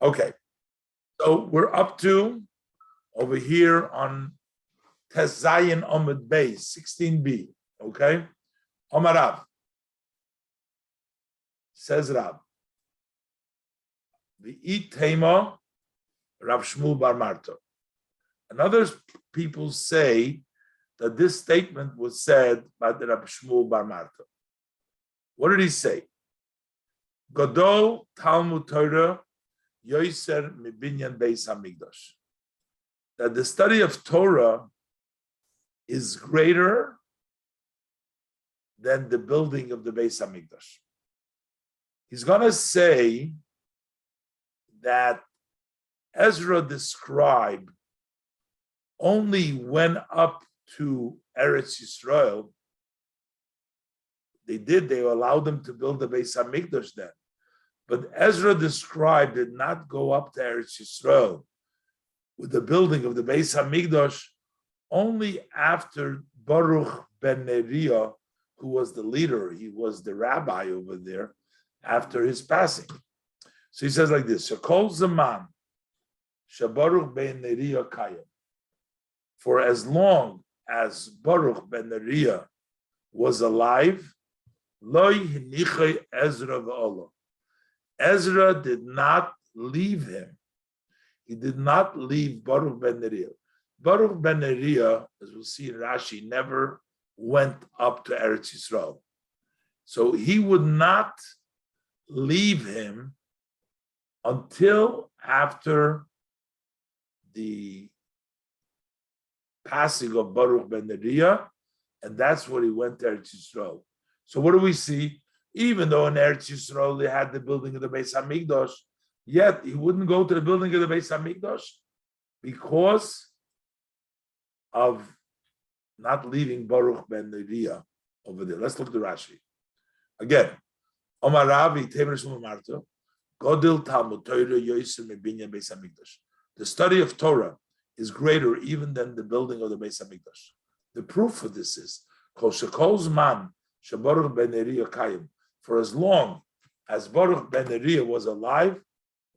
Okay, so we're up to over here on Tes Zayin Omid Beis 16b. Okay, Omar Rav says Rav. The Itema Rav Shmuel Bar Marta. And other people say that this statement was said by the Rav Shmuel Bar Marta. What did he say? Gadol Talmud Torah Yoiser Mibinyan Beis Hamikdash. That the study of Torah is greater than the building of the Beis Hamikdash. He's going to say that Ezra, the scribe, only went up to Eretz Yisrael. They allowed them to build the Beis Hamikdash then. But Ezra, the scribe, did not go up to Eretz Yisrael with the building of the Beis Hamikdash only after Baruch ben Neriah, who was the leader, he was the rabbi over there, after his passing. So he says like this, Shekol Zaman, Shabaruch ben Neriah Kayim. For as long as Baruch ben Neriah was alive, Loi Hinichai Ezra v'Olah. Ezra did not leave him. He did not leave Baruch ben Neriah. Baruch ben Neriah, as we'll see in Rashi, never went up to Eretz Yisrael. So he would not leave him until after the passing of Baruch ben Neriah, and that's when he went to Eretz Yisrael. So what do we see? Even though in Eretz Yisrael they had the building of the Beis Hamikdash, yet he wouldn't go to the building of the Beis Hamikdash because of not leaving Baruch ben Neriah over there. Let's look at the Rashi. Again, Omar Ravi, Marta, Godil Talmud Torah Yoiser Mebinyan Beis Hamikdash. The study of Torah is greater even than the building of the Beis Hamikdash. The proof for this is Kol Shekol Zman Shabaruch ben Neriah Kayim. For as long as Baruch ben Neriah was alive,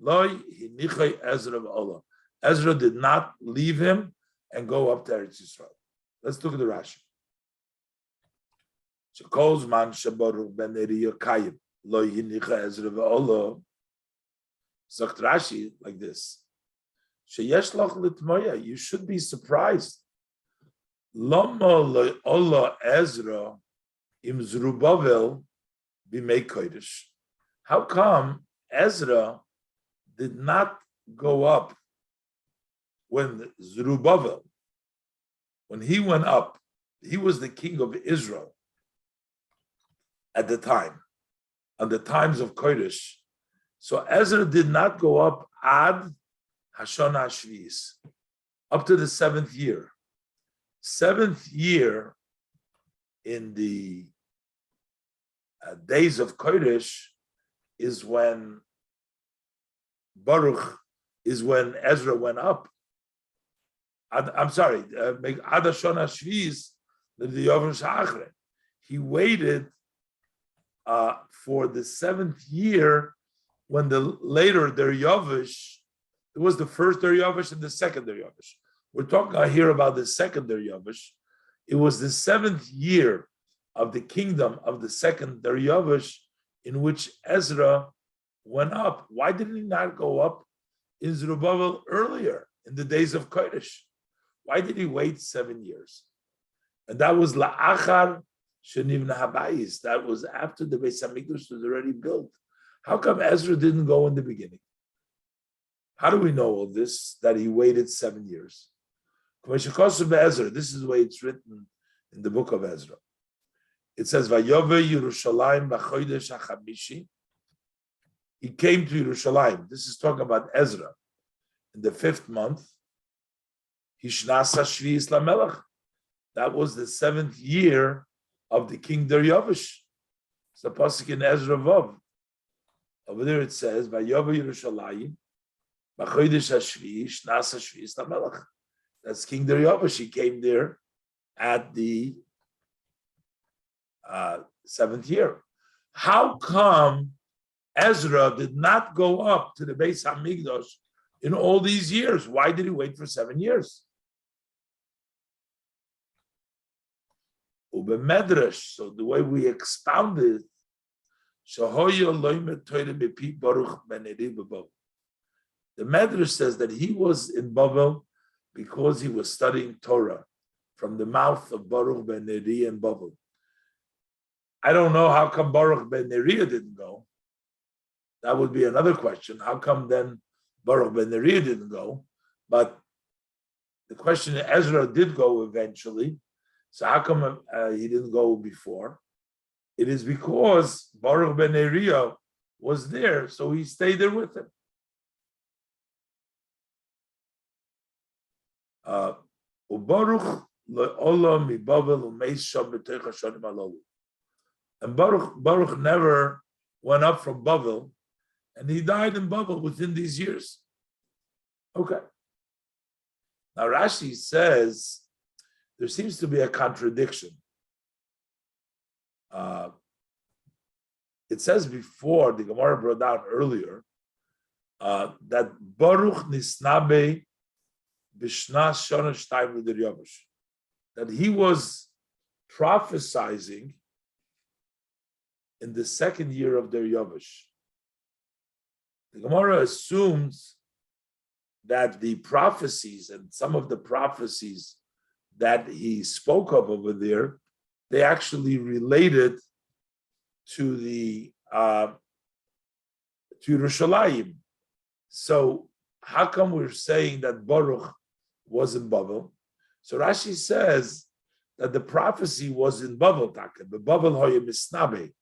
Loi Hinichai Ezra v'Olah. Ezra did not leave him and go up to Eretz Yisrael. Let's look at the Rashi. Shekol Zman Shabaruch ben Neriah Kayim. Loi Hinichai Ezra v'Olah. Sagt Rashi like this. Sheyesh lach litmoya. You should be surprised. Lama le'olah Ezra im Zerubbabel b'mei kodesh. How come Ezra did not go up when Zerubbabel, when he went up, he was the king of Israel at the time, at the times of Kodesh. So Ezra did not go up ad Hashana Shvius, up to the 7th year. 7th year in the days of Kodesh is when Ezra went up. I'm sorry, Ad Hashana Shvius, the Yovim Shachre. He waited for the 7th year when later Daryavish, it was the first Daryavish and the second Daryavish. We're talking here about the second Daryavish. It was the 7th year of the kingdom of the second Daryavish in which Ezra went up. Why did he not go up in Zerubbabel earlier, in the days of Kodesh? Why did he wait 7 years? And that was La'achar Shenivna Habayis. That was after the Beis Hamikdash was already built. How come Ezra didn't go in the beginning? How do we know all this, that he waited 7 years? This is the way it's written in the book of Ezra. It says, Vayove Yerushalayim b'chodesh hachamishi. He came to Yerushalayim. This is talking about Ezra. In the 5th month, Hishnasa Shvius Lamelech. That was the 7th year of the king Daryavish. It's the pasuk in Ezra Vav. Over there it says, Vayove Yerushalayim b'chodesh hashvi Hishnasa Shvius Lamelech. That's King Daryavish. He came there at the 7th year. How come Ezra did not go up to the Beis Hamikdash in all these years. Why did he wait for 7 years? Ube Medrash, so the way we expounded, the Medrash says that he was in Babel because he was studying Torah from the mouth of Baruch ben Neriah in Babel. I don't know how come Baruch ben Neriah didn't go. That would be another question. How come then Baruch ben Neriah didn't go? But the question is, Ezra did go eventually. So how come he didn't go before? It is because Baruch ben Neriah was there, so he stayed there with him. And Baruch never went up from Babel, and he died in Babel within these years. Okay. Now Rashi says there seems to be a contradiction. It says before, the Gemara brought down earlier, that Baruch nisnabe b'shnas shana shtayim l'der Yavush, that he was prophesizing in the 2nd year of their Yavush. The Gemara assumes that the prophecies and some of the prophecies that he spoke of over there, they actually related to the to Yerushalayim. So how come we're saying that Baruch was in Babel? So Rashi says that the prophecy was in Babel, the Babel hoye misnabe.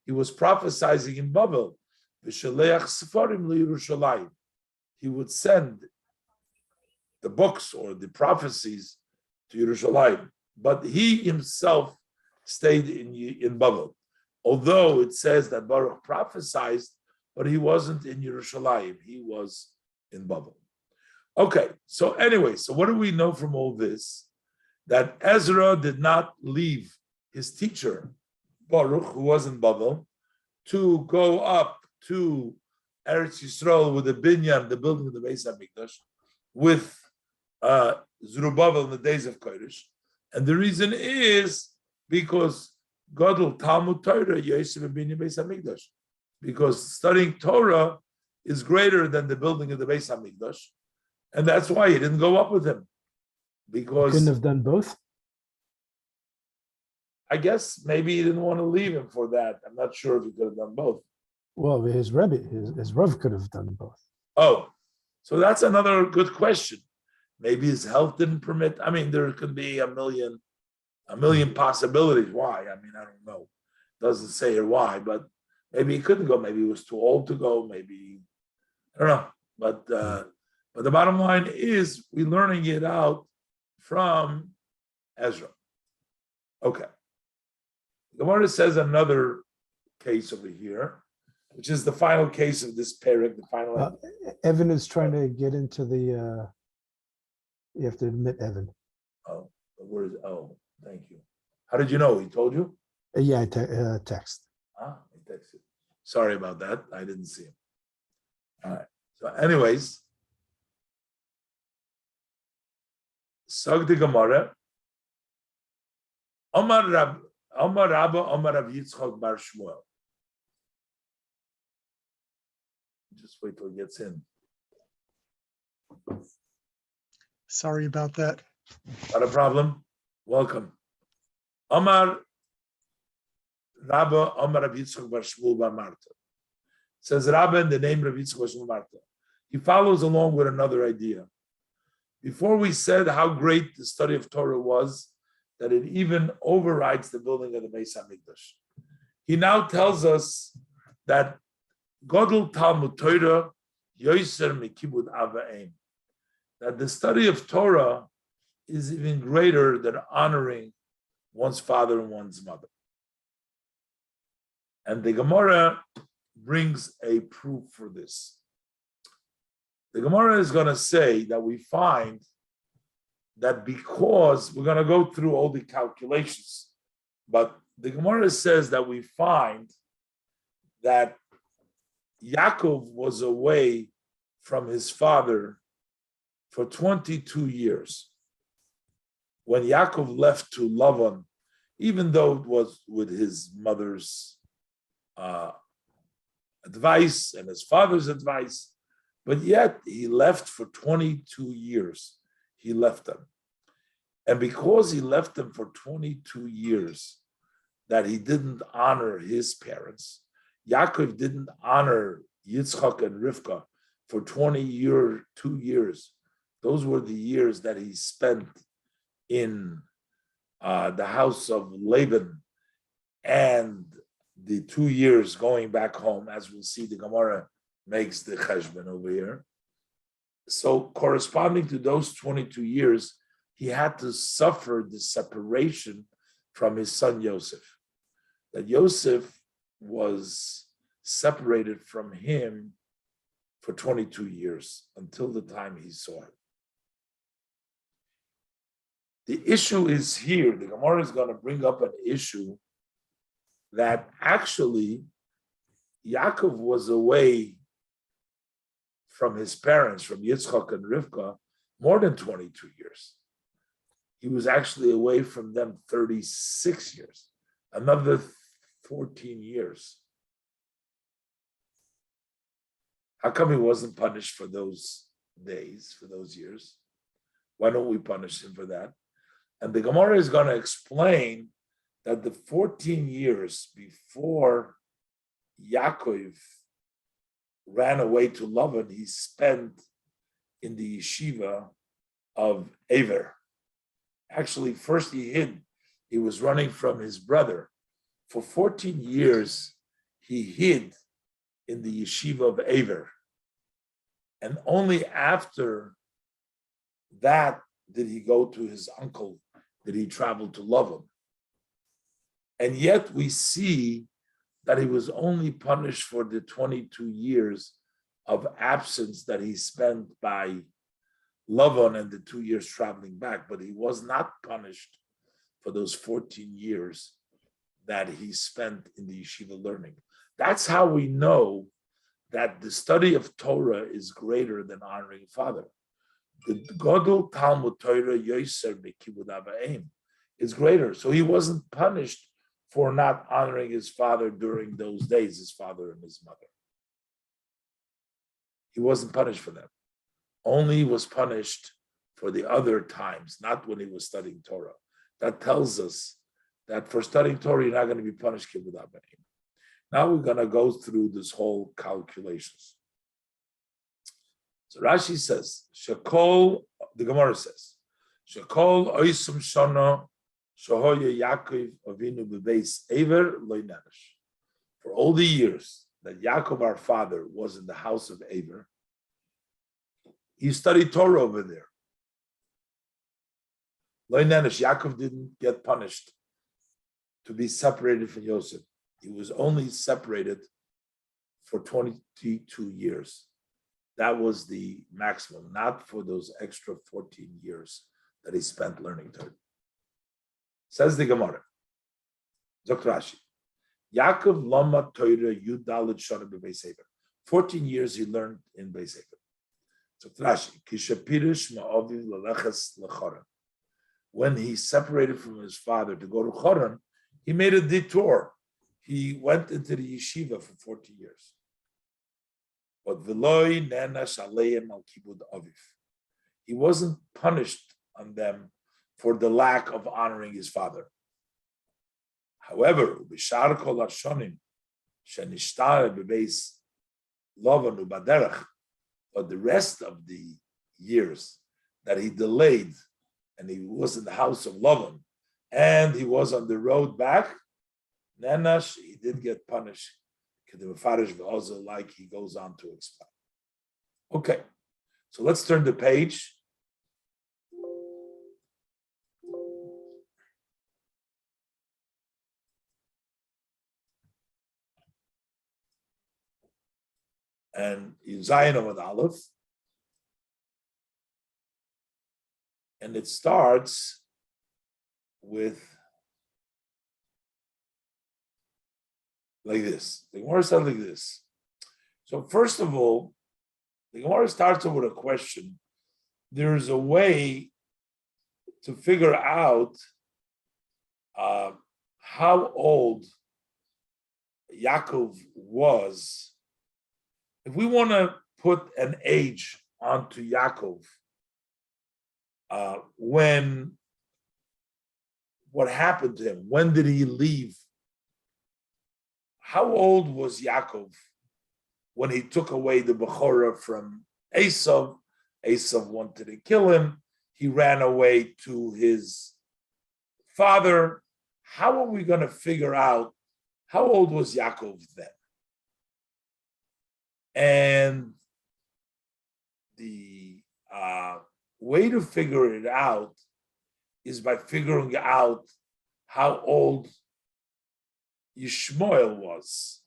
He was prophesying in Babel. V'shaleach sefarim liYerushalayim. He would send the books or the prophecies to Yerushalayim, but he himself stayed in Babel. Although it says that Baruch prophesied, but he wasn't in Yerushalayim, he was in Babel. Okay, so anyway, so what do we know from all this? That Ezra did not leave his teacher, Baruch, who was in Babel, to go up to Eretz Yisrael with the binyan, the building of the Beis Hamikdash, with Zerubbabel in the days of Kodesh. And the reason is because Gadol Talmud Torah Yosef Binyan Beis Hamikdash, because studying Torah is greater than the building of the Beis Hamikdash, and that's why he didn't go up with him. Because couldn't have done both. I guess maybe he didn't want to leave him for that. I'm not sure if he could have done both. Well, his Rebbe, his Rav could have done both. Oh, so that's another good question. Maybe his health didn't permit. I mean, there could be a million possibilities why. I mean, I don't know. Doesn't say here why, but maybe he couldn't go. Maybe he was too old to go. Maybe, I don't know. But the bottom line is we're learning it out from Ezra. Okay. The Gemara says another case over here, which is the final case of this parak, the final. Evan is trying to get into the. You have to admit, Evan. Oh, where is? Oh, thank you. How did you know? He told you? Yeah, I text. Ah, he texted. Sorry about that. I didn't see him. All right. So, anyways, Sag the Gemara. Omar Rabba Omar Rav Yitzchak Bar Shmuel. Just wait till he gets in. Sorry about that. Not a problem. Welcome. Omar Rabba Omar Rav Yitzchak Bar Shmuel Bar Marta. Says Rabba in the name Rav Yitzchak Bar Shmuel Marta. He follows along with another idea. Before we said how great the study of Torah was, that it even overrides the building of the Beis Hamikdash. He now tells us that Gadol Talmud Torah Yoser Mikibud Ava'im, that the study of Torah is even greater than honoring one's father and one's mother. And the Gemara brings a proof for this. The Gemara is going to say that we find that because we're going to go through all the calculations, but the Gemara says that we find that Yaakov was away from his father for 22 years. When Yaakov left to Lavan, even though it was with his mother's advice and his father's advice, but yet he left for 22 years. He left them. And because he left them for 22 years, that he didn't honor his parents, Yaakov didn't honor Yitzchak and Rivka for 2 years. Those were the years that he spent in the house of Laban, and the 2 years going back home, as we'll see, the Gemara makes the cheshbon over here. So corresponding to those 22 years, he had to suffer the separation from his son Yosef. That Yosef was separated from him for 22 years until the time he saw him. The issue is here, the Gemara is going to bring up an issue that actually Yaakov was away from his parents, from Yitzchak and Rivka, more than 22 years. He was actually away from them 36 years, another 14 years. How come he wasn't punished for those days, for those years? Why don't we punish him for that? And the Gemara is going to explain that the 14 years before Yaakov ran away to Lavan, he spent in the yeshiva of Aver. Actually, first he hid. He was running from his brother. For 14 years, he hid in the yeshiva of Aver. And only after that did he go to his uncle, did he travel to Lavan. And yet we see that he was only punished for the 22 years of absence that he spent by Lavan and the 2 years traveling back, but he was not punished for those 14 years that he spent in the yeshiva learning. That's how we know that the study of Torah is greater than honoring father. The Godel Talmud Torah Yoser Bekibud Abaim is greater. So he wasn't punished for not honoring his father during those days, his father and his mother. He wasn't punished for them. Only he was punished for the other times, not when he was studying Torah. That tells us that for studying Torah, you're not going to be punished. Now we're going to go through this whole calculations. So Rashi says, Shekol, the Gemara says, Shekol oisum shana shahoya Yaakov avinu bebeis Ever loy nanish. For all the years that Yaakov, our father, was in the house of Ever, he studied Torah over there. Loy nanish, Yaakov didn't get punished to be separated from Yosef. He was only separated for 22 years. That was the maximum, not for those extra 14 years that he spent learning Torah. Says the Gemara, Dr. Rashi, Yaakov lama Torah yudalit shana bebeis Ever. 14 years he learned in Beis Ever. Dr. Rashi, kishapirish ma'aviv laleches lechoran. When he separated from his father to go to Choran, he made a detour. He went into the yeshiva for 40 years. But Veloy nenash aleim al kibud aviv. He wasn't punished on them for the lack of honoring his father. However, b'shar kol hashonim shenishtar bebeis Lavan ubaderech, but the rest of the years that he delayed, and he was in the house of Lavan, and he was on the road back, Nenash, he did get punished, like he goes on to explain. Okay, so let's turn the page. And Zayin with Aleph. And it starts with like this. The Gemara said like this. So first of all, the Gemara starts with a question. There's a way to figure out how old Yaakov was. If we want to put an age onto Yaakov, what happened to him? When did he leave? How old was Yaakov when he took away the Bechorah from Esav? Esav wanted to kill him. He ran away to his father. How are we going to figure out how old was Yaakov then? And the way to figure it out is by figuring out how old Yishmael was.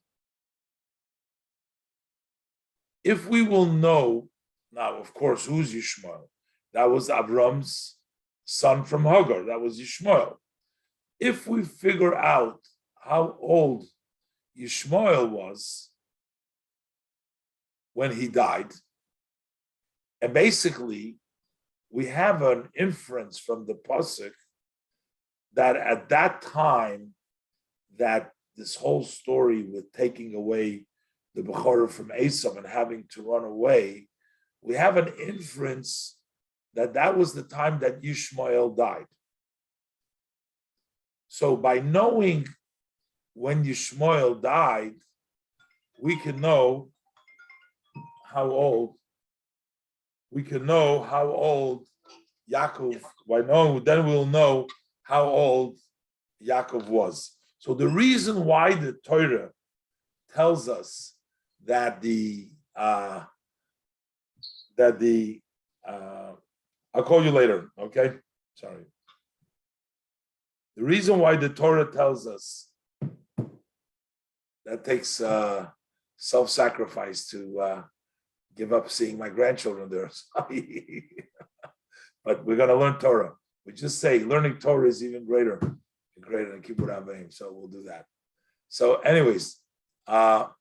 If we will know, now of course, who's Yishmael? That was Avram's son from Hagar. That was Yishmael. If we figure out how old Yishmael was when he died, and basically we have an inference from the pasuk that at that time, that this whole story with taking away the Bechorah from Esav and having to run away, we have an inference that that was the time that Yishmael died. So by knowing when Yishmael died, we can know how old. We can know how old Yaakov. Then we'll know how old Yaakov was. So the reason why the Torah tells us that I'll call you later, okay? Sorry. The reason why the Torah tells us that takes self-sacrifice to give up seeing my grandchildren there. But we're going to learn Torah. We just say learning Torah is even greater than Kibbur Avim. So we'll do that. So anyways, so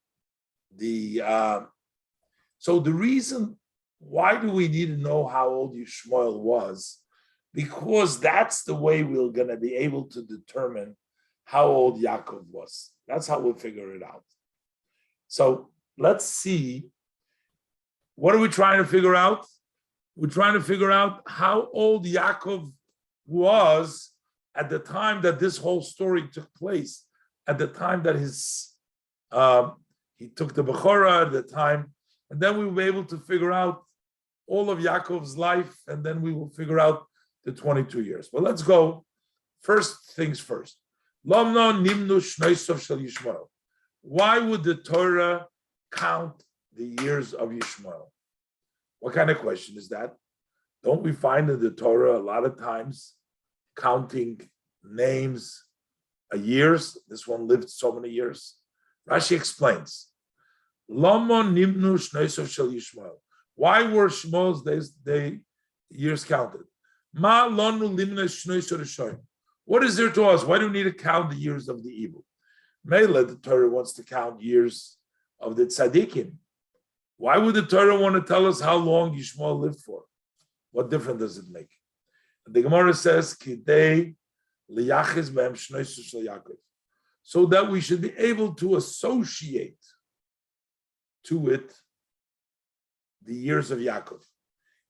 the reason why do we need to know how old Yishmael was? Because that's the way we're going to be able to determine how old Yaakov was. That's how we'll figure it out. So let's see. What are we trying to figure out? We're trying to figure out how old Yaakov was at the time that this whole story took place, at the time that he took the Bechorah, at the time, and then we will be able to figure out all of Yaakov's life, and then we will figure out the 22 years. But let's go. First things first. Why would the Torah count the years of Yishmael? What kind of question is that? Don't we find in the Torah a lot of times counting names, years? This one lived so many years. Rashi explains. Why were Shmuel's years counted? What is there to us? Why do we need to count the years of the evil? Megilah, the Torah wants to count years of the tzaddikim. Why would the Torah want to tell us how long Yishmael lived for? What difference does it make? The Gemara says, Kidei liyachiz behem shnoisu shel Yaakov, so that we should be able to associate to it the years of Yaakov.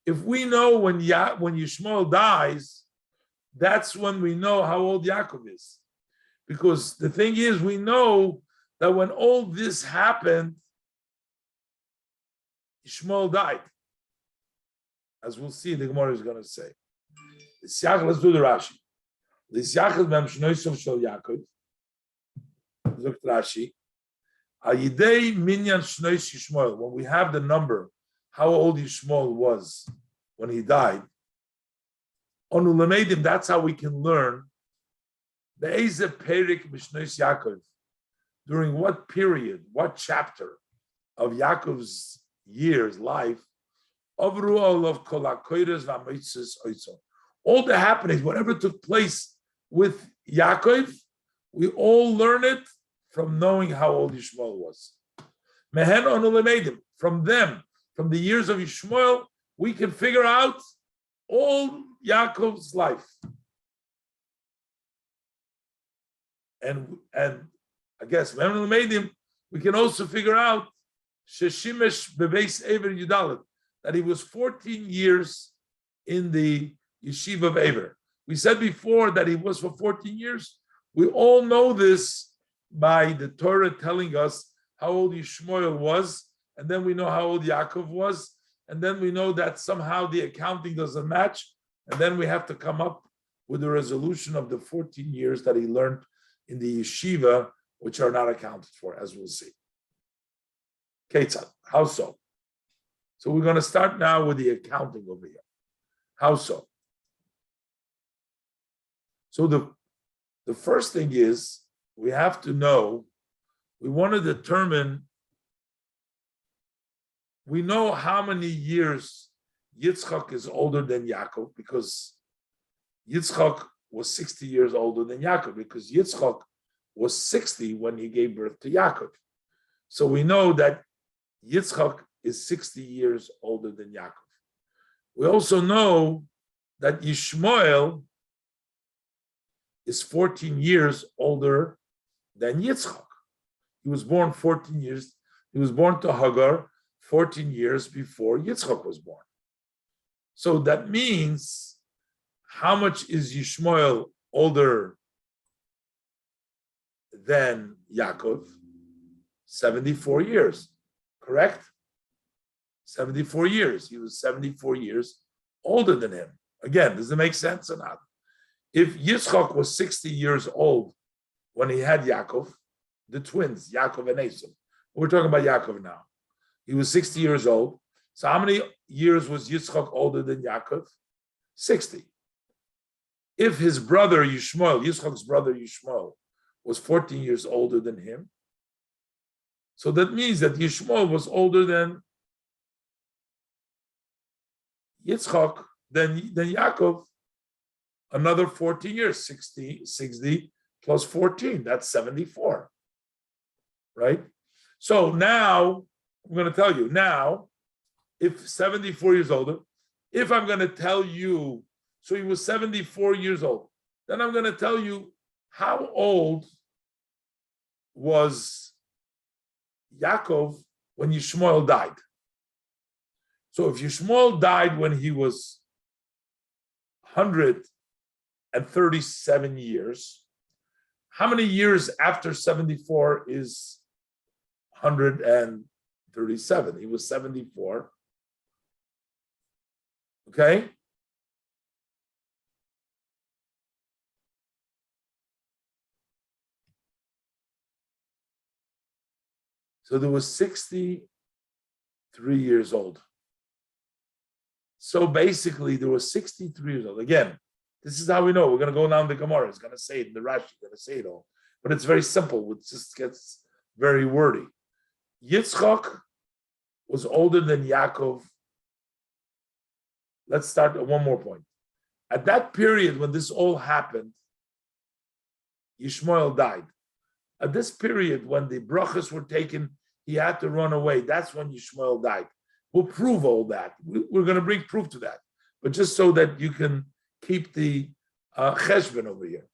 If we know when Yishmael dies, that's when we know how old Yaakov is. Because the thing is, we know that when all this happened, Yishmael died. As we'll see, the Gemara is going to say. Let's do the Rashi. Look at Rashi. When we have the number, how old Yishmael was when he died, that's how we can learn during what period, what chapter of Yaakov's years, life, all the happenings, whatever took place with Yaakov, we all learn it from knowing how old Yishmael was. Mehen onu lemedim. From them, from the years of Yishmael, we can figure out all Yaakov's life. And I guess Mehen onu lemedim, we can also figure out Sheshimesh bebeis Ever Yudalit, that he was 14 years in the yeshiva of Ever. We said before that he was for 14 years. We all know this by the Torah telling us how old Yishmael was, and then we know how old Yaakov was, and then we know that somehow the accounting doesn't match, and then we have to come up with a resolution of the 14 years that he learned in the yeshiva, which are not accounted for, as we'll see. Ketzad, how so? So we're going to start now with the accounting over here. How so? So the first thing is, we have to know, we want to determine, we know how many years Yitzchak is older than Yaakov, because Yitzchak was 60 years older than Yaakov, because Yitzchak was 60 when he gave birth to Yaakov. So we know that Yitzchak is 60 years older than Yaakov. We also know that Yishmael is 14 years older than Yitzchak. He was born 14 years, he was born to Hagar 14 years before Yitzchak was born. So that means, how much is Yishmael older than Yaakov? 74 years, correct? 74 years. He was 74 years older than him. Again, does it make sense or not? If Yitzchak was 60 years old when he had Yaakov, the twins, Yaakov and Esau, we're talking about Yaakov now. He was 60 years old. So how many years was Yitzchak older than Yaakov? 60. If his brother Yishmael, Yitzchak's brother Yishmael, was 14 years older than him, so that means that Yishmael was older than Yitzchak, than Yaakov, another 14 years, 60 plus 14, that's 74, right? So now, I'm going to tell you, now, if 74 years older, if I'm going to tell you, so he was 74 years old, then I'm going to tell you how old was Yaakov when Yishmael died. So if Yishmael died when he was 137 years, how many years after 74 is 137? He was 74. Okay? So there was 63 years old. So basically, there was 63 years old. Again, this is how we know. We're going to go down the Gemara. It's going to say it, the Rashi is going to say it all. But it's very simple. It just gets very wordy. Yitzchak was older than Yaakov. Let's start at one more point. At that period when this all happened, Yishmael died. At this period when the brachas were taken, he had to run away. That's when Yishmael died. We'll prove all that. We're going to bring proof to that. But just so that you can keep the cheshbon over here.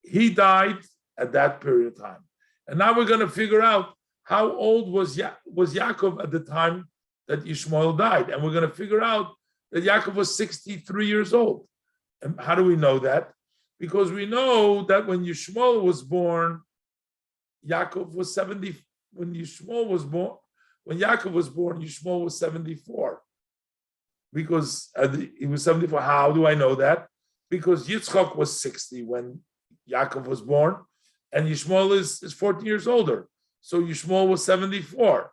He died at that period of time. And now we're going to figure out how old was Yaakov at the time that Yishmael died. And we're going to figure out that Yaakov was 63 years old. And how do we know that? Because we know that when Yishmael was born, Yaakov was 70. When Yaakov was born, Yishmael was 74. Because he was 74. How do I know that? Because Yitzchak was 60 when Yaakov was born, and Yishmael is 14 years older. So Yishmael was 74.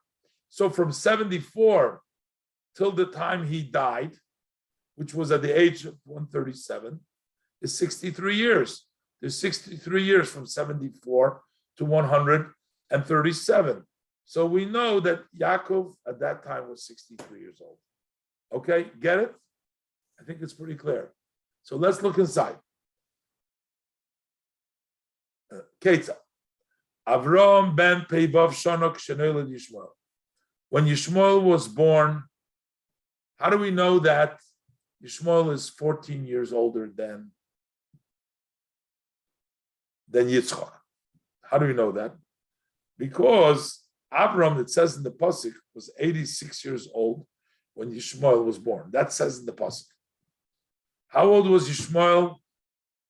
So from 74 till the time he died, which was at the age of 137, is 63 years. There's 63 years from 74 to 137. So we know that Yaakov at that time was 63 years old. Okay, get it? I think it's pretty clear. So let's look inside. Ketzah. Avram ben Peivav Shanok Shenolad Yishmael. When Yishmael was born, how do we know that Yishmael is 14 years older than Yitzchak? How do we know that? Because Avram, it says in the pasuk, was 86 years old when Yishmael was born. That says in the pasuk. How old was Yishmael?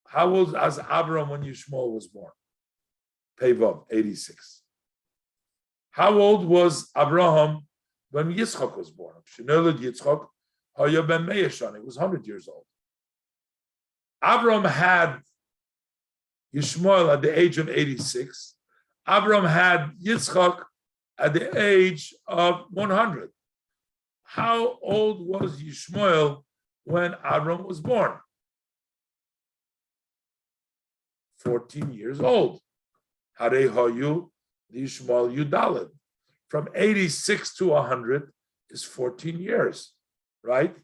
How old was Avram when Yishmael was born? Peivav, 86. How old was Abraham when Yitzchak was born? Shenolad Yitzchak, Haya ben Me'eshan. It was 100 years old. Avram had Yishmael at the age of 86. Avram had Yitzchak at the age of 100. How old was Yishmael when Avram was born? 14 years old. Harei Hayu Yishmael Yudalad. From 86 to 100 is 14 years, right?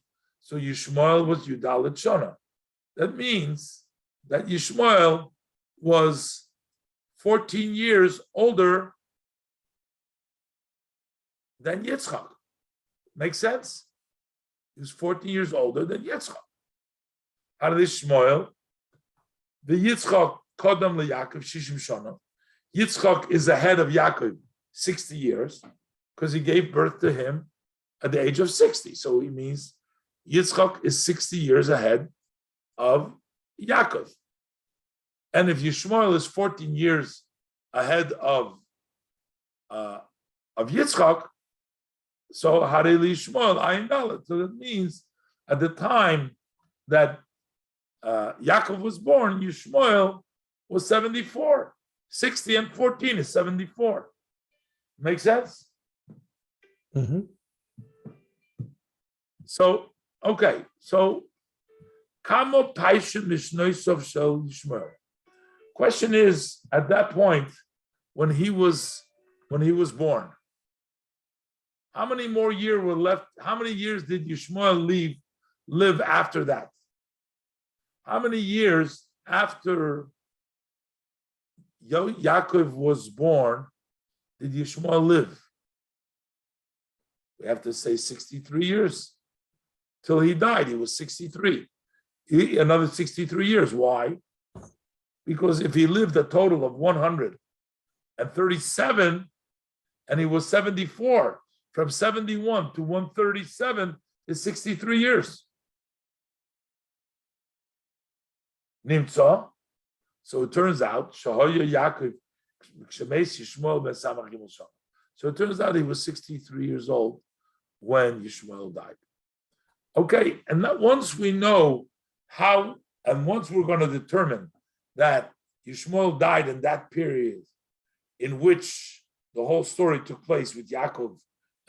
So Yishmael was Yudalad Shana. That means that Yishmael was 14 years older than Yitzchak. Makes sense? He was 14 years older than Yitzchak. How did Yishmael? The Yitzchak Kodam LeYaakov Shishim Shana. Yitzchak is ahead of Yaakov 60 years because he gave birth to him at the age of 60. So it means Yitzchak is 60 years ahead of Yaakov. And if Yishmael is 14 years ahead of Yitzchak, so Harei Yishmael Ayin Dalet. So that means at the time that Yaakov was born, Yishmael was 74. 60 and 14 is 74. Make sense? Mm-hmm. So, okay. So, Kamo Paishin Mishnoisov Shel Yishmael. Question is, at that point, when he was born, how many more years were left? How many years did Yishmael live after that? How many years after Yaakov was born did Yishmael live? We have to say 63 years. Till he died, he was 63. Another 63 years. Why? Because if he lived a total of 137 and he was 74, from 71 to 137 is 63 years. Nimtza. So it turns out, Shahoya Yaakov, so it turns out he was 63 years old when Yishmael died. Okay, and that once we know how, and once we're going to determine that Yishmael died in that period in which the whole story took place with Yaakov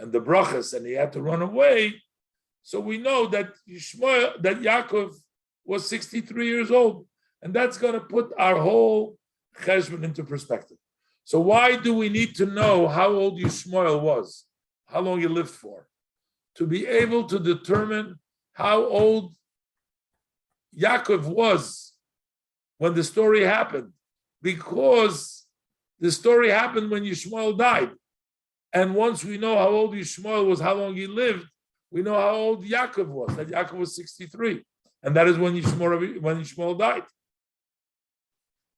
and the brachas, and he had to run away, so we know that Yaakov was 63 years old. And that's going to put our whole cheshbon into perspective. So why do we need to know how old Yishmael was, how long he lived for, to be able to determine how old Yaakov was when the story happened? Because the story happened when Yishmael died. And once we know how old Yishmael was, how long he lived, we know how old Yaakov was, that Yaakov was 63. And that is when Yishmael died.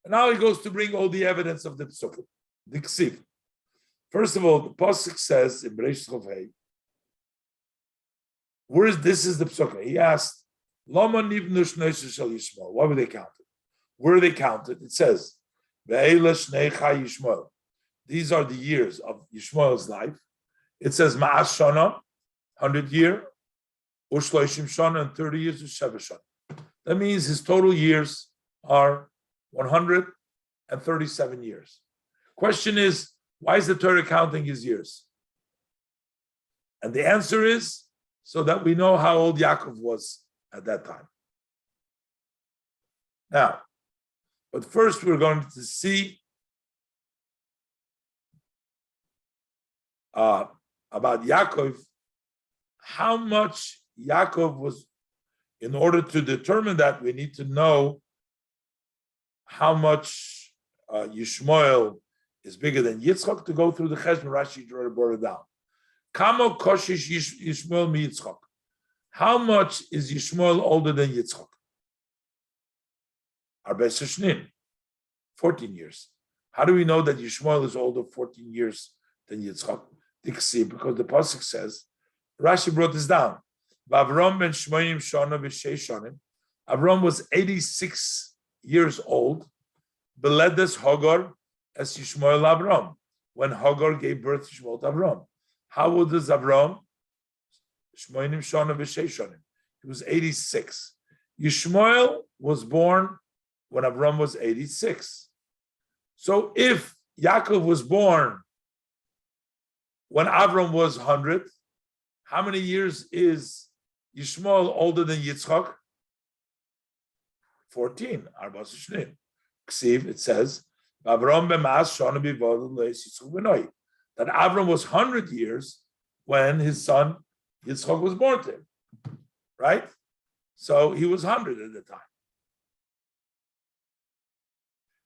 And now he goes to bring all the evidence of the Psukim, the Ksiv. First of all, the Pasuk says in Bereishis Chavei, this is the Psukim. He asked, Lama nivnu shnoisha shel Yishmael. Why were they counted? Where are they counted? It says, Ve'ela shnei chai Yishmael. These are the years of Yishmael's life. It says, Ma'as shana, 100 year, ushloishim shana, and 30 years, usheva shana. That means his total years are 137 years. Question is, why is the Torah counting his years? And the answer is, so that we know how old Yaakov was at that time. Now, but first we're going to see about Yaakov, how much Yaakov was. In order to determine that, we need to know how much Yishmael is bigger than Yitzchak, to go through the Cheshbon. Rashi brought it down. Kamo koshish Yishmael mi Yitzchak. How much is Yishmael older than Yitzchak? Arbe Shishnin, 14 years. How do we know that Yishmael is older 14 years than Yitzchak? Because the pasuk says, Rashi brought this down. Avram ben Shmoyim Shana b'Sheish Shanim. Avram was 86 years old. Beledes Hagar as Yishmael Avram, when Hagar gave birth to Shmuel Avram. How old is Avram? Shmoyim Shana b'Sheish Shanim. He was 86. Yishmael was born when Avram was 86. So if Yaakov was born when Avram was 100, how many years is Yishmael older than Yitzchak? 14. It says, that Avram was 100 years when his son Yitzchak was born to him. Right? So he was 100 at the time.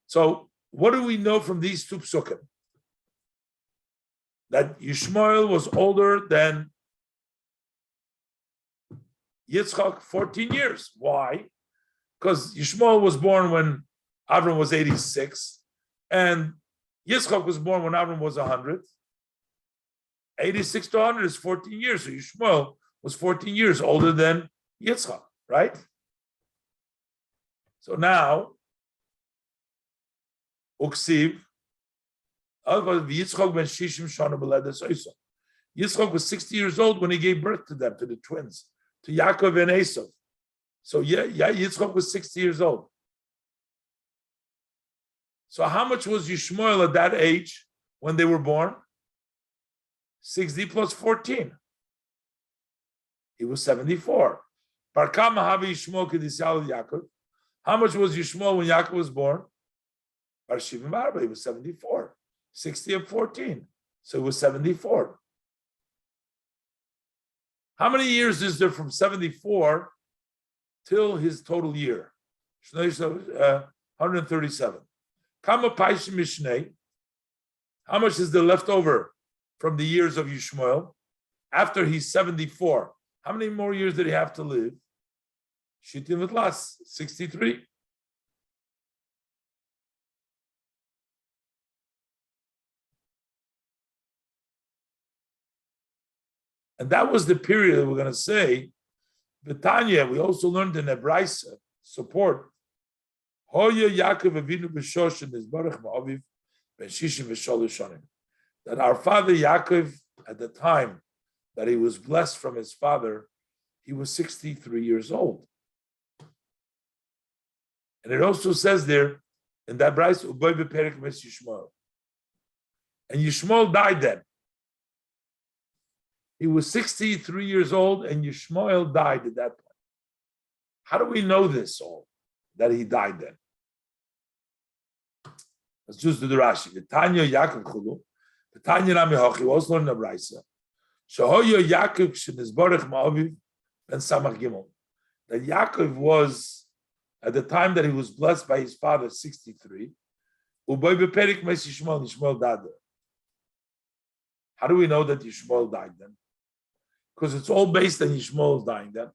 So what do we know from these two psukim? That Yishmael was older than Yitzchak 14 years. Why? Because Yishmael was born when Avram was 86, and Yitzchak was born when Avram was 100. 86 to 100 is 14 years. So Yishmael was 14 years older than Yitzchak, right? So now, Uksiv, Yitzchak ben Shishim Shana b'ledes Esav. Yitzchak was 60 years old when he gave birth to them, to the twins, to Yaakov and Esav. So Yitzchak was 60 years old. So how much was Yishmael at that age when they were born? 60 plus 14. He was 74. Barkama havi Yishmael kedisal Yaakov. How much was Yishmael when Yaakov was born? Bar Shivim Arba, he was 74. 60 and 14. So it was 74. How many years is there from 74 till his total year? 137. Kama Paishim Mishnei. How much is there left over from the years of Yishmael after he's 74? How many more years did he have to live? Shitim Vitlas, 63. And that was the period that we're going to say. Betanya, we also learned in Hebraisa, support. That our father Yaakov, at the time that he was blessed from his father, he was 63 years old. And it also says there in that Bryce, and Yishmael died then. He was 63 years old, and Yishmael died at that point. How do we know this all, that he died then? Let's just do the Rashi. The Tanya Yaakov Chulu, the Tanya Rami Hochi, we also learned the Brisa. Shahoyo Yaakov Shenizborech Ma'aviv Ben Samach Gimel. That Yaakov was, at the time that he was blessed by his father, 63. Uboy beperik mes Yishmael died there. How do we know that Yishmael died then? Because it's all based on Yishmael dying then.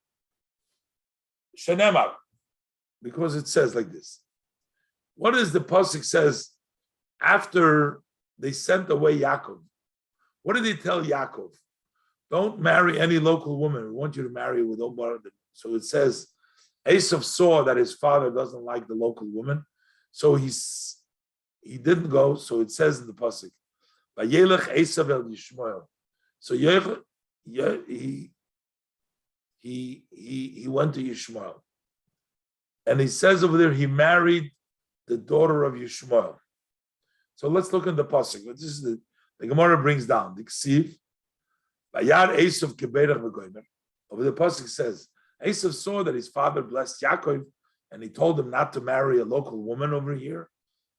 Shenemar, because it says like this. What is the pasuk says after they sent away Yaakov? What did they tell Yaakov? Don't marry any local woman. We want you to marry with Omar. So it says, Esav saw that his father doesn't like the local woman, so he didn't go. So it says in the pasuk, Vayelech Esav el Yishmael. So he went to Yishmael, and he says over there he married the daughter of Yishmael. So let's look at the pasuk. This is the Gemara brings down the Ksiv. Vayar Esav keberach v'goymer. Over the pasuk says Esav saw that his father blessed Yaakov, and he told him not to marry a local woman over here.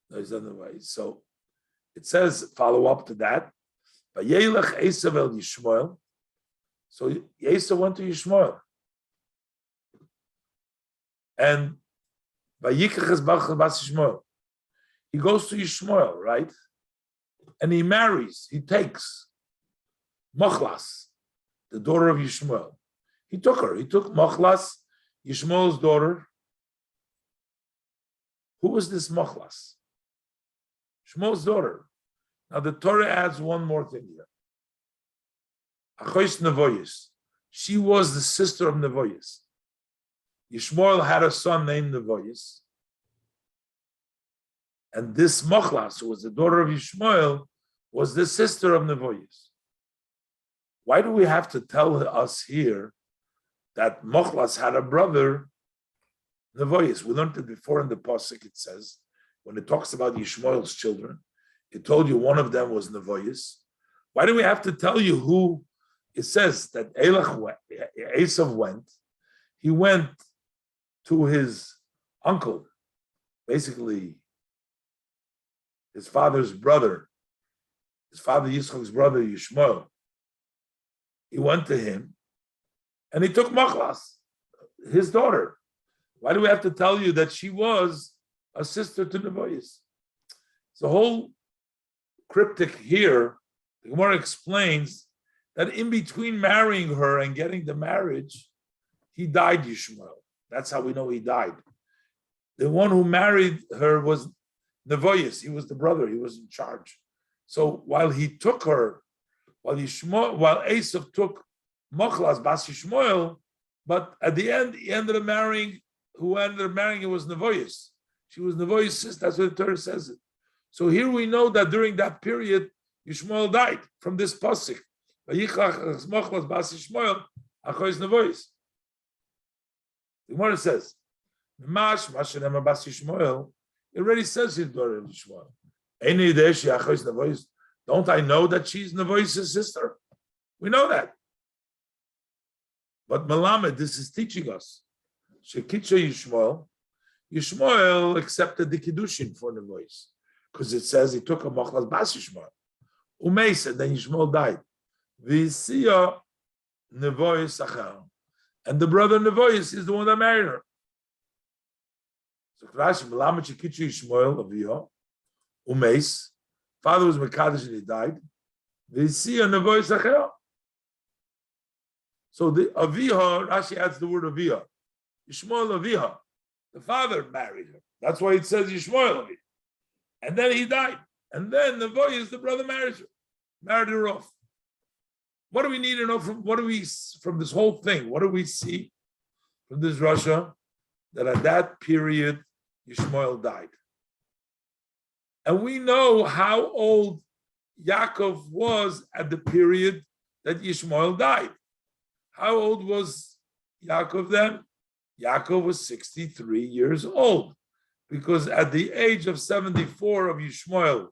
There's other ways. So it says, follow up to that. Vayelech Esav el Yishmael. So Esav went to Yishmael, and Vayikach es bas Yishmael. He goes to Yishmael, right? and he marries, he takes Machlas, the daughter of Yishmael. He took her. He took Machlas, Yishmael's daughter. Who was this Machlas? Shmuel's daughter. Now the Torah adds one more thing here. Achois Nevoyis. She was the sister of Nevoyis. Yishmael had a son named Nevoyis. And this Machlas, who was the daughter of Yishmael, was the sister of Nevoyis. Why do we have to tell us here that Machlas had a brother, Nevoyis? We learned it before in the Pasuk. It says, when it talks about Yishmael's children, it told you one of them was Nevoyis. Why do we have to tell you who? It says that Esav went. He went to his uncle, basically his father's brother, his father Yitzchak's brother Yishmael. He went to him, and he took Machlas, his daughter. Why do we have to tell you that she was a sister to Nevoyis? The whole cryptic here, the Gemara explains that in between marrying her and getting the marriage, he died, Yishmael. That's how we know he died. The one who married her was Nevoyis. He was the brother. He was in charge. So while he took her, while Esav took Machlas Bas Yishmael, but at the end he ended up marrying. Who ended up marrying it was Nevoyis. She was Nevoyis' sister. That's what the Torah says it. So here we know that during that period, Yishmael died from this pasuk. Machlas Bas Yishmael Achois Nevoyis. The Gemara says, Bas Yishmael. It already says his daughter of Yishmael. Don't I know that she's Nevoyis' sister? We know that. But Melamed, this is teaching us. Shekitcha Yishmael accepted the Kiddushin for Nevoyis. Because it says he took a Machlas Bas Yishmael. Umeis, and then Yishmael died. V'isiya Nevoyis Achar. And the brother Nevoyis is the one that married her. So Rashi, Melamed Shekitcha Yishmael Aviha. Umeis. Father was Mekadosh and he died. V'isiya Nevoyis Achar. So the Aviha, Rashi adds the word Aviha. Yishmael Aviha. The father married her. That's why it says Yishmael Aviha. And then he died. And then Nevoyis, the brother, married her off. What do we need to know from this whole thing? What do we see from this Russia? That at that period, Yishmael died. And we know how old Yaakov was at the period that Yishmael died. How old was Yaakov then? Yaakov was 63 years old. Because at the age of 74 of Yishmael,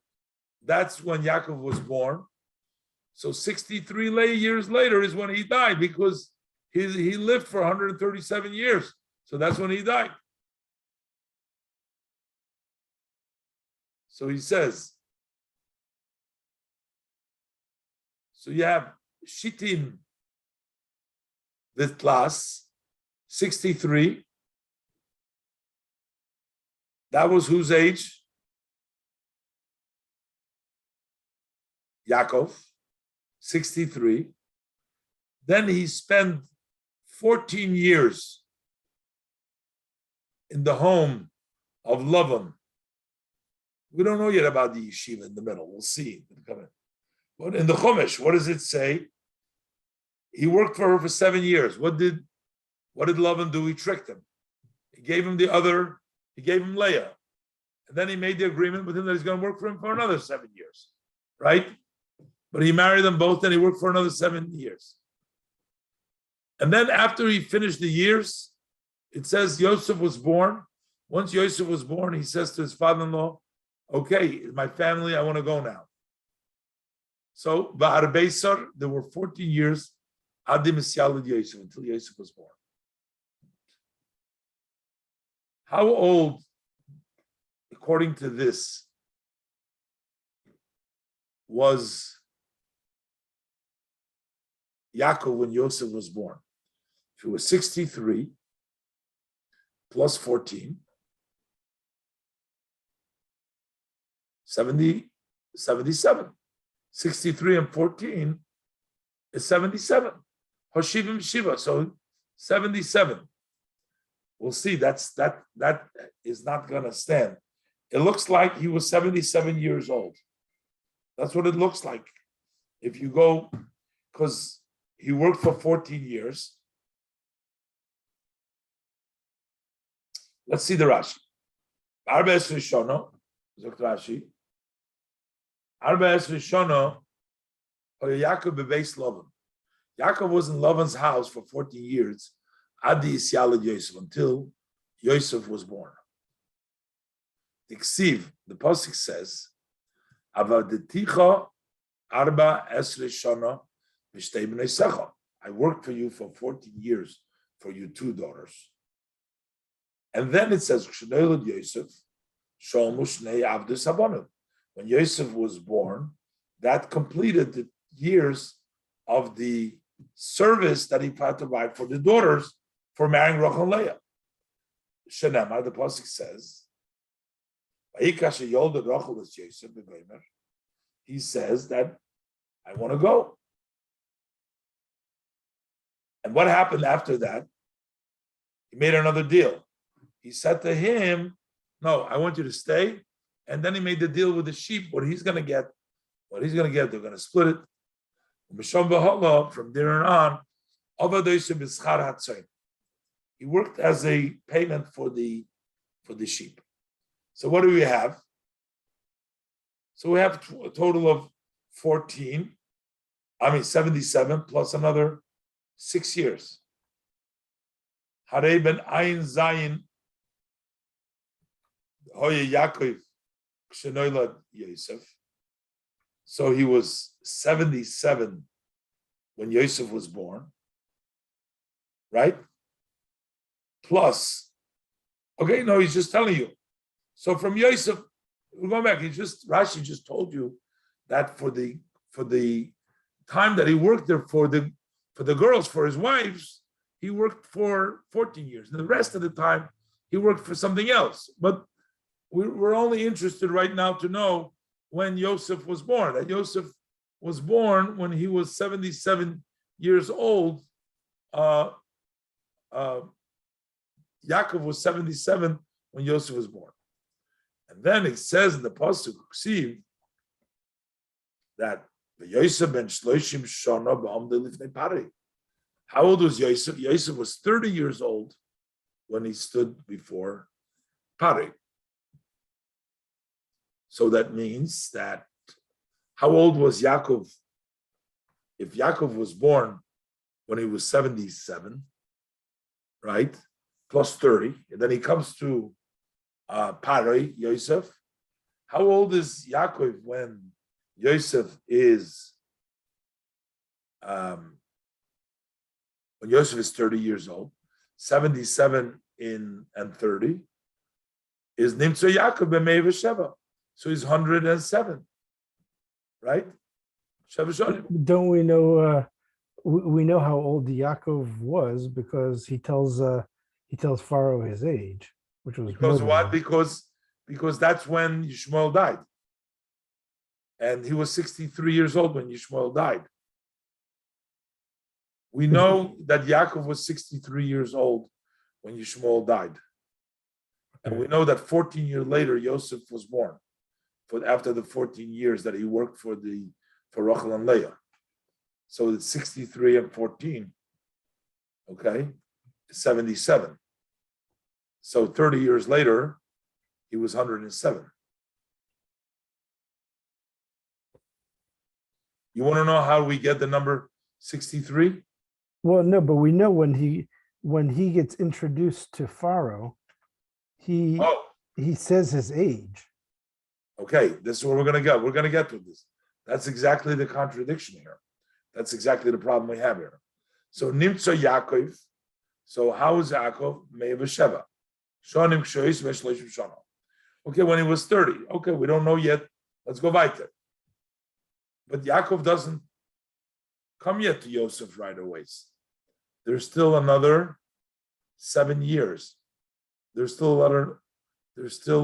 that's when Yaakov was born. So 63 years later is when he died, because he lived for 137 years. So that's when he died. So he says, so you have Shittim, this class, 63. That was whose age? Yaakov, 63. Then he spent 14 years in the home of Lavan. We don't know yet about the yeshiva in the middle. We'll see. But in the Chumash, what does it say? He worked for her for 7 years. What did Lavan do? He tricked him. He gave him Leah. And then he made the agreement with him that he's going to work for him for another 7 years. Right? But he married them both and he worked for another 7 years. And then after he finished the years, it says Yosef was born. Once Yosef was born, he says to his father-in-law, okay, my family, I want to go now. So, Ba'ar Beisar, there were 14 years Adim Yalid Yosef, until Yosef was born. How old, according to this, was Yaakov when Yosef was born? If he was 63 plus 14, 77. 63 and 14 is 77. Hoshivim Shiva, so 77. We'll see. That is not going to stand. It looks like he was 77 years old. That's what it looks like. If you go, because he worked for 14 years. Let's see the Rashi. Arba es Rishono, sagt Rashi. Arba es Rishono, Yaakov bebeis Lavan. Yaakov was in Lavan's house for 14 years, Adi Isyalad Yosef, until Yosef was born. The Ksiv, the Pasuk says, Avadeticha Arba es Rishono v'shtei bnei secha. I worked for you for 14 years for your two daughters. And then it says, Yosef, when Yosef was born, that completed the years of the service that he had to provide for the daughters for marrying Rachel and Leah. Shenamar, the pasuk says, he says that I want to go. And what happened after that? He made another deal. He said to him, no, I want you to stay. And then he made the deal with the sheep, what he's going to get, they're going to split it. From there on, he worked as a payment for the sheep. So what do we have? So we have a total of 77 plus another 6 years. Harei ben Ayin Zayin Hoye Yaakov Kshenoilad Yosef. So he was 77 when Yosef was born, right? Plus, okay, no, he's just telling you. So from Yosef, we're going back. Rashi just told you that for the time that he worked there for the girls, for his wives, he worked for 14 years. And the rest of the time, he worked for something else. But we're only interested right now to know when Yosef was born. That Yosef was born when he was 77 years old. Yaakov was 77 when Yosef was born. And then it says in the pasuk that Yosef ben Shloshim Shana b'Amdei Lifnei Parei. How old was Yosef? Yosef was 30 years old when he stood before Parei. So that means that how old was Yaakov? If Yaakov was born when he was 77, right? Plus 30, and then he comes to Parei, Yosef. How old is Yaakov when Yosef is 30 years old? 77 and 30 is Nimtzo Yaakov b'mei v'sheva. So he's 107, right? Don't we know? We know how old Yaakov was because he tells Pharaoh his age, which was because what? Because that's when Yishmael died, and he was 63 years old when Yishmael died. We know that Yaakov was 63 years old when Yishmael died, and we know that 14 years later Yosef was born. After the 14 years that he worked for Rachel and Leah. So it's 63 and 14, okay, 77. So 30 years later, he was 107. You want to know how we get the number 63? Well, no, but we know when he gets introduced to Pharaoh, he says his age. Okay, this is where we're going to go. We're going to get to this. That's exactly the contradiction here. That's exactly the problem we have here. So Nimtzo Yaakov. So how is Yaakov? Mei v'sheva. Shonim kshois v'shloshim shana. Okay, when he was 30. Okay, we don't know yet. Let's go weiter. But Yaakov doesn't come yet to Yosef right away. There's still another 7 years. There's still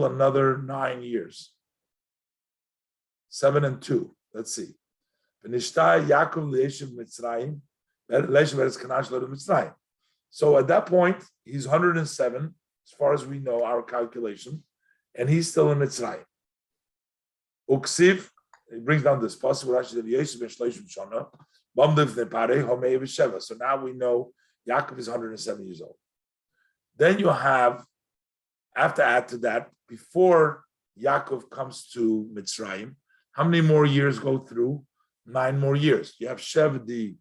another 9 years. 7 and 2. Let's see. So at that point, he's 107, as far as we know, our calculation, and he's still in Mitzrayim. Uksiv, he brings down this possible. So now we know Yaakov is 107 years old. Then you have add to that, before Yaakov comes to Mitzrayim, how many more years go through? 9 more years. You have Shevdi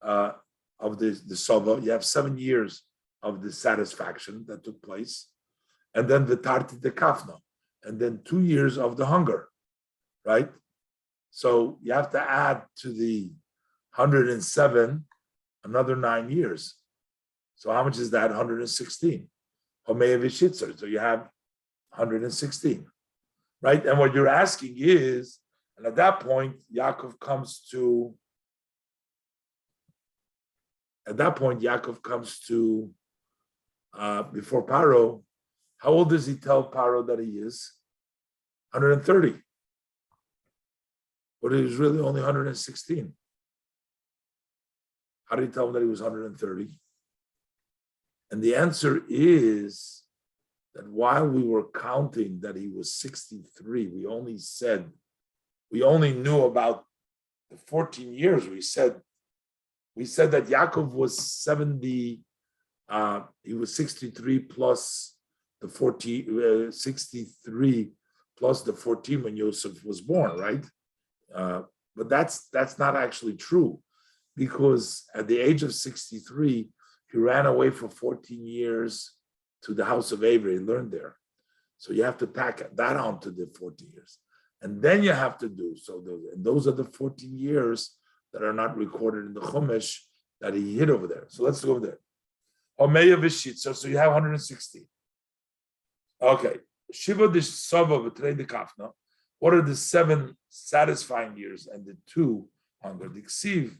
of the Sova, you have 7 years of the satisfaction that took place, and then the Tarti de Kafna, and then 2 years of the hunger, right? So you have to add to the 107 another 9 years. So how much is that? 116. So you have 116, right? And what you're asking is, and at that point, Yaakov comes to before Paro. How old does he tell Paro that he is? 130. But he was really only 116. How did he tell him that he was 130? And the answer is that while we were counting that he was 63, we only knew about the 14 years. We said that Yaakov was 70, he was 63 plus the 63 plus the 14 when Yosef was born, right? But that's not actually true, because at the age of 63, he ran away for 14 years to the house of Avery. He learned there. So you have to tack that on to the 14 years. And then you have to do, and those are the 14 years that are not recorded in the Chumash that he hid over there. So let's go over there. Omeya v'shitza, so you have 116. Okay. Shiva de Sava v'trei de Kafna. What are the 7 satisfying years and the 2 hunger? The Ksiv,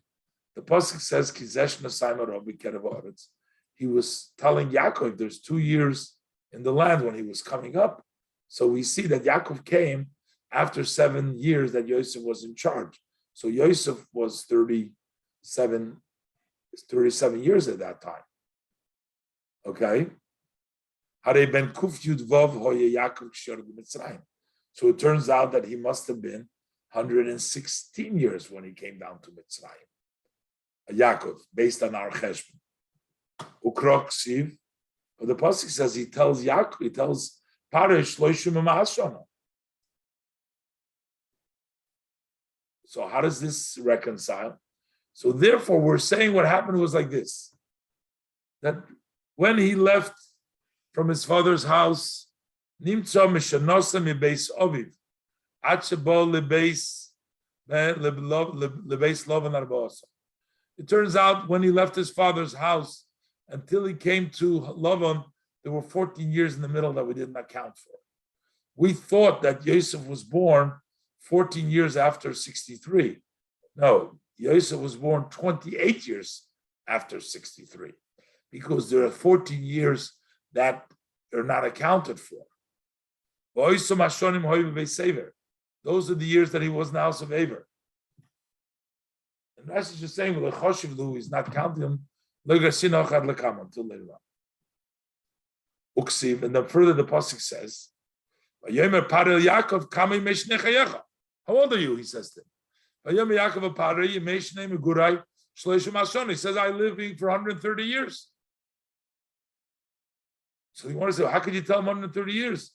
the Pasuk says, Kizesh Nasayma Rabbi Kerev Haaretz. He was telling Yaakov there's 2 years in the land when he was coming up. So we see that Yaakov came after 7 years that Yosef was in charge. So Yosef was 37 years at that time. Okay? Hare ben Kuf Yud Vav Hoye Yaakov K'shor B'Mitzrayim. So it turns out that he must have been 116 years when he came down to Mitzrayim. Yaakov, based on our cheshbon. Ukrok Siv. But the pasuk says he tells Paresh Loishim Ma'ashana. So how does this reconcile? So therefore, we're saying what happened was like this: that when he left from his father's house, Nimtza Mishanosa Mibeis Oviv, Achebol Lebeis Lovan Arbaosa. It turns out when he left his father's house until he came to Lavan, there were 14 years in the middle that we didn't account for. We thought that Yosef was born 14 years after 63. No, Yosef was born 28 years after 63, because there are 14 years that are not accounted for. Those are the years that he was in the house of Aver. And Rashi is just saying, well, the Choshivlu is not counting him until later on. Uksiv, and then further the pasuk says, how old are you? He says to him. He says, I live for 130 years. So you want to say, how could you tell him 130 years?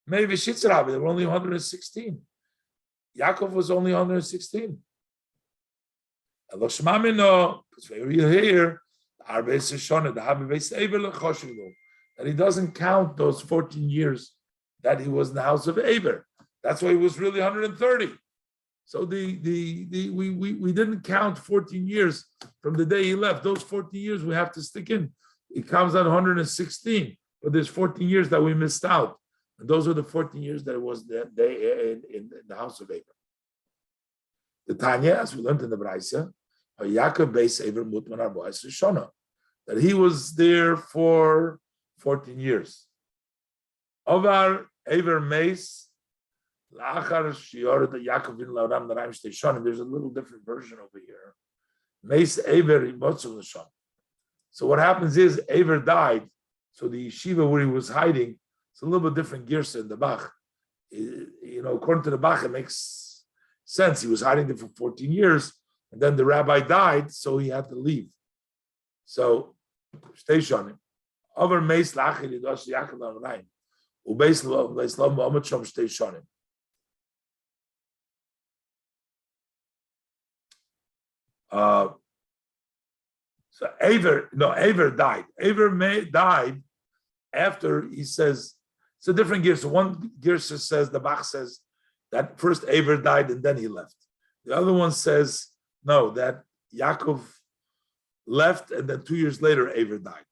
Maybe Shitzrabi, they were only 116. Yaakov was only 116. Because we're here, that he doesn't count those 14 years that he was in the house of Eber. That's why he was really 130. So we didn't count 14 years from the day he left. Those 14 years we have to stick in. It comes out 116, but there's 14 years that we missed out. And those were the 14 years that it was in the house of Eber. The Tanya, as we learned in the Braisa, Yaakov beis Eber mutman arbois rishona, that he was there for 14 years. Ovar Eber meis There's a little different version over here. Meis Ever Imotzu L'Sham. So what happens is Ever died. So the yeshiva where he was hiding, it's a little bit different girsa in the Bach. According to the Bach, it makes sense. He was hiding there for 14 years, and then the rabbi died, so he had to leave. So, stay shonim. Over meis lachir yidosh Yaakov l'Avrayim. Ubeis l'Islam ba'omet shom stay shonim. So Aver died. Aver died after he says, it's a different gear. So one gear says, the Bach says that first Aver died and then he left. The other one says, no, that Yaakov left and then 2 years later Aver died.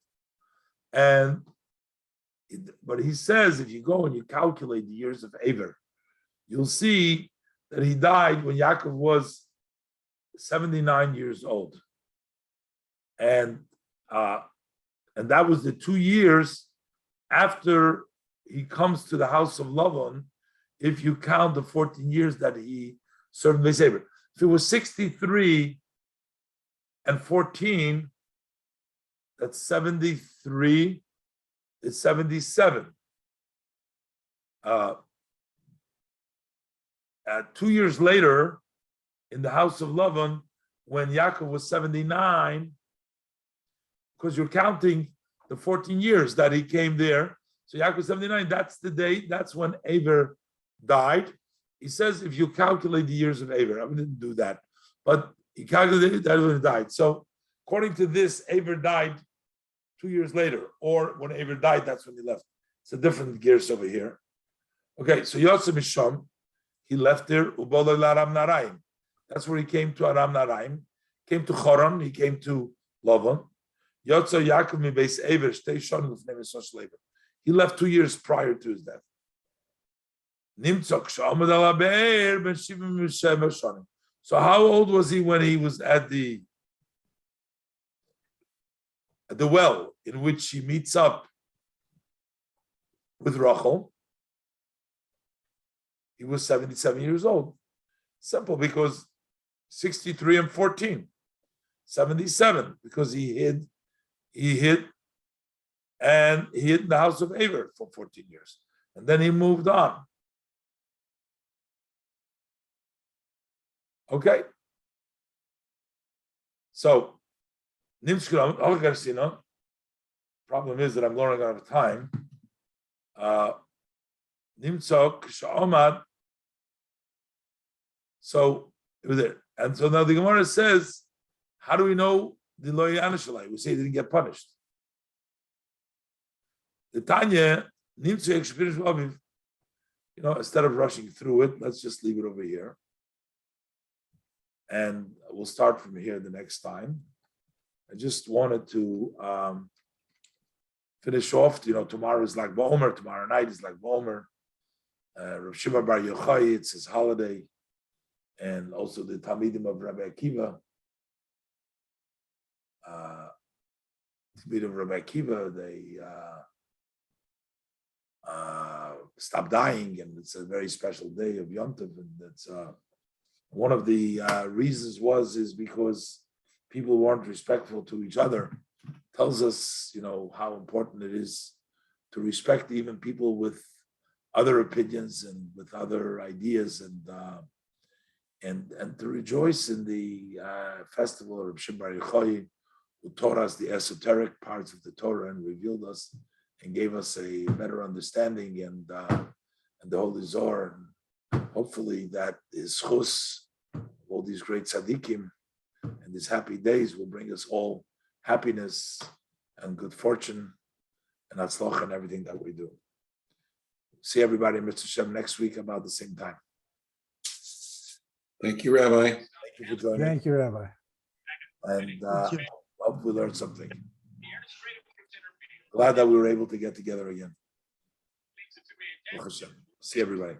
But he says, if you go and you calculate the years of Aver, you'll see that he died when Yaakov was 79 years old. And that was the 2 years after he comes to the house of Lavan, if you count the 14 years that he served Beis Eber. If it was 63 and 14, that's 73, it's 77. 2 years later, in the house of Lavan, when Yaakov was 79, because you're counting the 14 years that he came there. So Yaakov was 79, that's the date, that's when Aver died. He says if you calculate the years of Aver, I didn't do that, but he calculated that when he died. So according to this, Aver died 2 years later, or when Aver died, that's when he left. It's a different gears over here. Okay, so Yosef Misham, he left there, Ubola Aram Naraim. That's where he came to Aram Naraim, came to Choron, he came to Lavan. Yotza Yaakov mi Beis Ever, stay shon l'fnei Mesosh Lever. He left 2 years prior to his death. Nimtzok sh'amad ala be'er ben shivim v'shem shonim. So how old was he when he was at the well in which he meets up with Rachel? He was 77 years old. Simple, because 63 and 14. 77, because he hid in the house of Aver for 14 years. And then he moved on. Okay. So, problem is that I'm running out of time. So, it was there. And so now the Gemara says, how do we know the Lo Yanushalai? We say he didn't get punished. The Tanya, instead of rushing through it, let's just leave it over here. And we'll start from here the next time. I just wanted to finish off. Tomorrow is like B'Omer. Tomorrow night is like B'Omer. Rav Shimon Bar Yochai, it's his holiday. And also the Talmidim of Rabbi Akiva. Talmidim of Rabbi Akiva, they stop dying, and it's a very special day of Yom Tov, and it's one of the reasons is because people weren't respectful to each other. Tells us, how important it is to respect even people with other opinions and with other ideas, and to rejoice in the festival of Reb Shimon Bar Yochai, who taught us the esoteric parts of the Torah and revealed us and gave us a better understanding and the Holy Zohar. And hopefully that is chus of all these great tzaddikim, and these happy days will bring us all happiness and good fortune and atzlocha and everything that we do. See everybody, Mr. Shem, next week about the same time. Thank you, Rabbi. Thank you for joining. Thank you, Rabbi. And hope we learned something. Glad that we were able to get together again. See everybody.